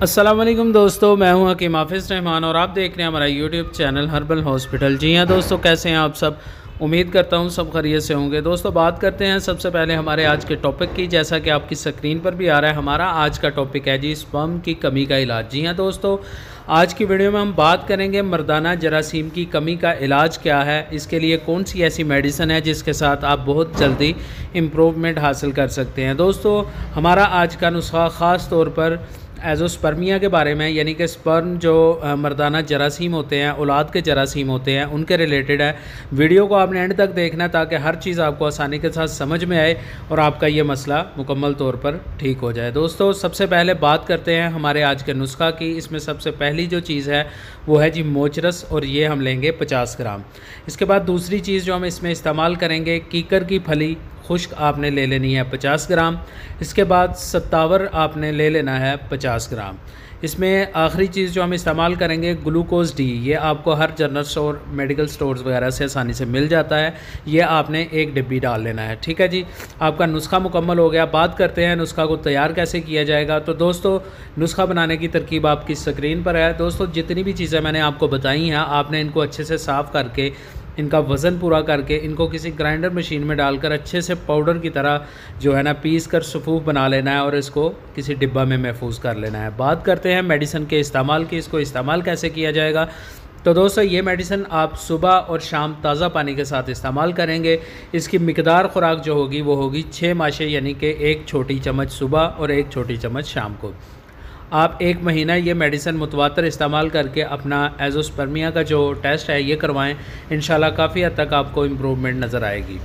अस्सलाम वालेकुम दोस्तों, मैं हूं हकीम हाफिज़ रहमान और आप देख रहे हैं हमारा यूट्यूब चैनल हर्बल हॉस्पिटल। जी हाँ दोस्तों, कैसे हैं आप सब। उम्मीद करता हूं सब खैरियत से होंगे। दोस्तों बात करते हैं सबसे पहले हमारे आज के टॉपिक की। जैसा कि आपकी स्क्रीन पर भी आ रहा है, हमारा आज का टॉपिक है जी स्पर्म की कमी का इलाज। जी हाँ दोस्तों, आज की वीडियो में हम बात करेंगे मर्दाना जरासीम की कमी का इलाज क्या है, इसके लिए कौन सी ऐसी मेडिसिन है जिसके साथ आप बहुत जल्दी इम्प्रूवमेंट हासिल कर सकते हैं। दोस्तों हमारा आज का नुस्खा ख़ास तौर पर एजोस्पर्मिया के बारे में, यानी कि स्पर्म जो मर्दाना जरासीम होते हैं, औलाद के जरासीम होते हैं, उनके रिलेटेड है। वीडियो को आपने एंड तक देखना ताकि हर चीज़ आपको आसानी के साथ समझ में आए और आपका ये मसला मुकम्मल तौर पर ठीक हो जाए। दोस्तों सबसे पहले बात करते हैं हमारे आज के नुस्खा की। इसमें सबसे पहली जो चीज़ है वो है जी मोचरस, और ये हम लेंगे 50 ग्राम। इसके बाद दूसरी चीज़ जो हम इसमें इस्तेमाल करेंगे, कीकर की फली खुश्क आपने ले लेनी है 50 ग्राम। इसके बाद सत्तावर आपने ले लेना है 50 ग्राम। इसमें आखिरी चीज़ जो हम इस्तेमाल करेंगे ग्लूकोज डी, ये आपको हर जनरल स्टोर, मेडिकल स्टोर्स वगैरह से आसानी से मिल जाता है। ये आपने एक डिब्बी डाल लेना है। ठीक है जी, आपका नुस्खा मुकम्मल हो गया। बात करते हैं नुस्खा को तैयार कैसे किया जाएगा। तो दोस्तों नुस्खा बनाने की तरकीब आपकी स्क्रीन पर है। दोस्तों जितनी भी चीज़ें मैंने आपको बताई हैं, आपने इनको अच्छे से साफ़ करके, इनका वज़न पूरा करके, इनको किसी ग्राइंडर मशीन में डालकर अच्छे से पाउडर की तरह जो है ना पीस कर सफ़ूफ बना लेना है और इसको किसी डिब्बा में महफूज कर लेना है। बात करते हैं मेडिसिन के इस्तेमाल की। इसको इस्तेमाल कैसे किया जाएगा। तो दोस्तों ये मेडिसिन आप सुबह और शाम ताज़ा पानी के साथ इस्तेमाल करेंगे। इसकी मिकदार खुराक जो होगी वो होगी 6 माशे, यानी कि 1 छोटी चम्मच सुबह और 1 छोटी चम्मच शाम को। आप 1 महीना ये मेडिसिन मुतवातर इस्तेमाल करके अपना एजोस्पर्मिया का जो टेस्ट है ये करवाएं। इंशाल्लाह काफ़ी हद तक आपको इम्प्रूवमेंट नज़र आएगी।